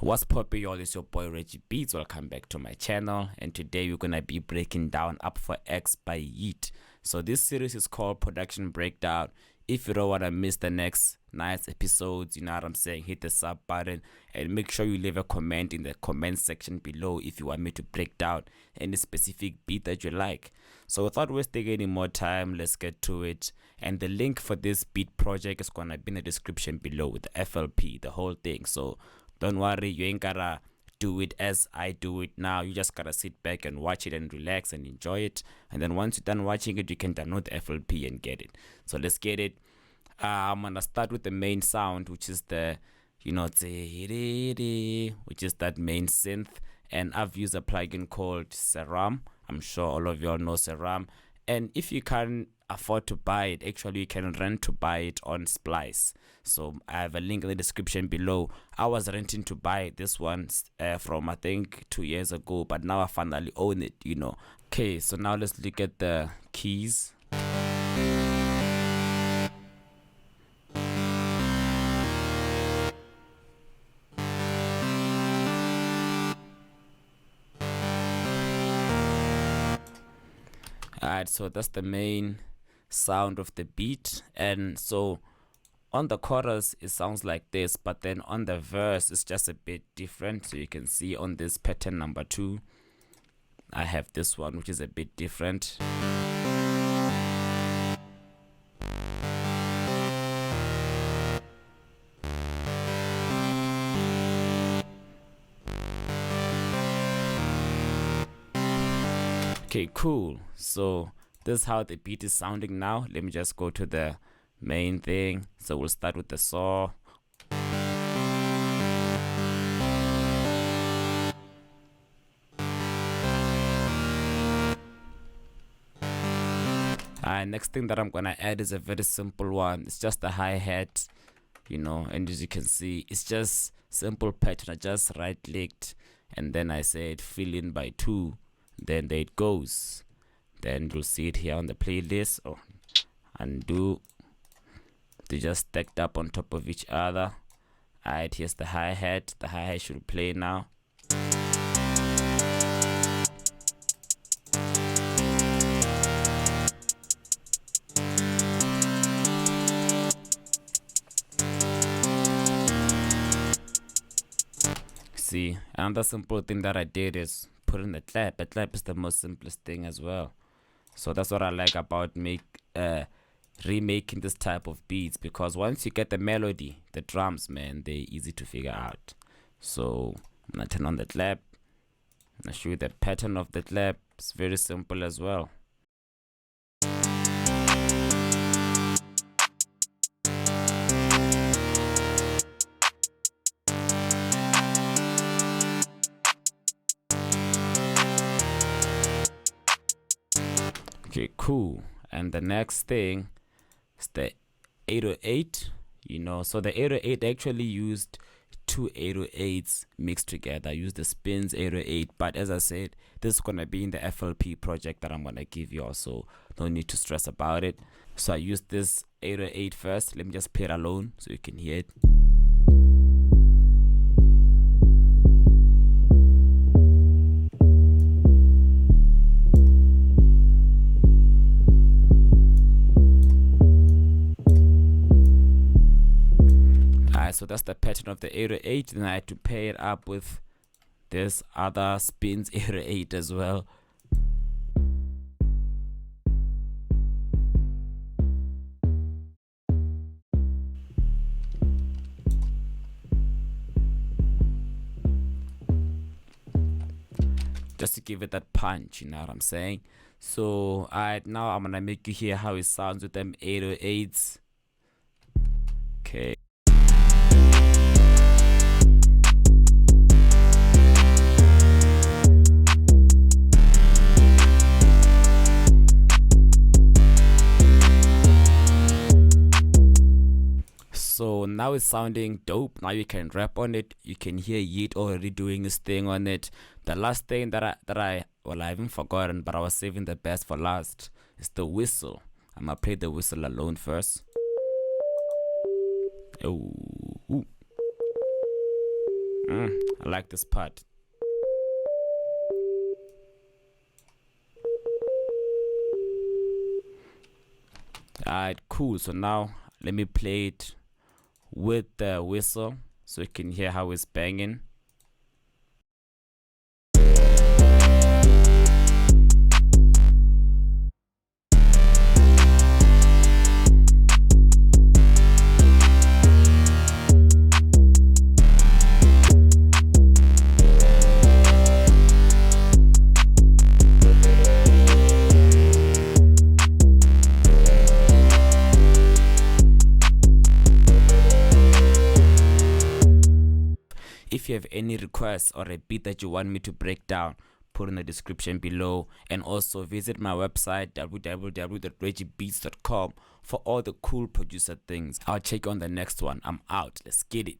What's poppin', y'all? It's your boy Reggie Beats. Welcome back to my channel, and today we're gonna be breaking down Up for X by Yeat. So this series is called Production Breakdown. If you don't wanna miss the next night's episodes, you know what I'm saying, hit the sub button and make sure you leave a comment in the comment section below if you want me to break down any specific beat that you like. So without wasting any more time, let's get to it. And the link for this beat project is gonna be in the description below with the FLP, the whole thing. So don't worry, you ain't gotta do it as I do it now. You just gotta sit back and watch it and relax and enjoy it. And then once you're done watching it, you can download the FLP and get it. So let's get it. I'm gonna start with the main sound, which is the, which is that main synth. And I've used a plugin called Serum. I'm sure all of y'all know Serum. And if you can't afford to buy it, actually you can rent to buy it on Splice. So I have a link in the description below. I was renting to buy this one from I think 2 years ago, but now I finally own it, Okay, so now let's look at the keys. Alright, so that's the main sound of the beat. And so on the chorus it sounds like this, but then on the verse it's just a bit different. So you can see on this pattern number 2 I have this one, which is a bit different. Okay, cool. So this is how the beat is sounding now. Let me just go to the main thing. So we'll start with the saw. Next thing that I'm gonna add is a very simple one. It's just a hi-hat, and as you can see, it's just simple pattern. I just right clicked and then I said fill in by 2. Then there it goes. Then you'll see it here on the playlist. Oh, undo. They just stacked up on top of each other. Alright, here's the hi-hat. The hi-hat should play now. See, another simple thing that I did is put in the clap. The clap is the most simplest thing as well. So that's what I like about remaking this type of beats, because once you get the melody, the drums, man, they're easy to figure out. So I'm gonna turn on the clap. I'm gonna show you the pattern of the clap. It's very simple as well. Okay, cool. And the next thing is the 808. So the 808 actually used 2 808s mixed together. I used the Spins 808, but as I said, this is gonna be in the FLP project that I'm gonna give you, so no need to stress about it. So I used this 808 first. Let me just play it alone so you can hear it. So that's the pattern of the 808. Then I had to pair it up with this other Spins 808 as well. Just to give it that punch, you know what I'm saying? So now I'm gonna make you hear how it sounds with them 808s. Okay. So now it's sounding dope. Now you can rap on it. You can hear Yeat already doing his thing on it. The last thing that I haven't forgotten, but I was saving the best for last, is the whistle. I'm gonna play the whistle alone first. Oh, I like this part. Alright, cool. So now let me play it with the whistle so you can hear how it's banging. If you have any requests or a beat that you want me to break down, put in the description below, and also visit my website www.reggiebeats.com for all the cool producer things. I'll check you on the next one. I'm out. Let's get it.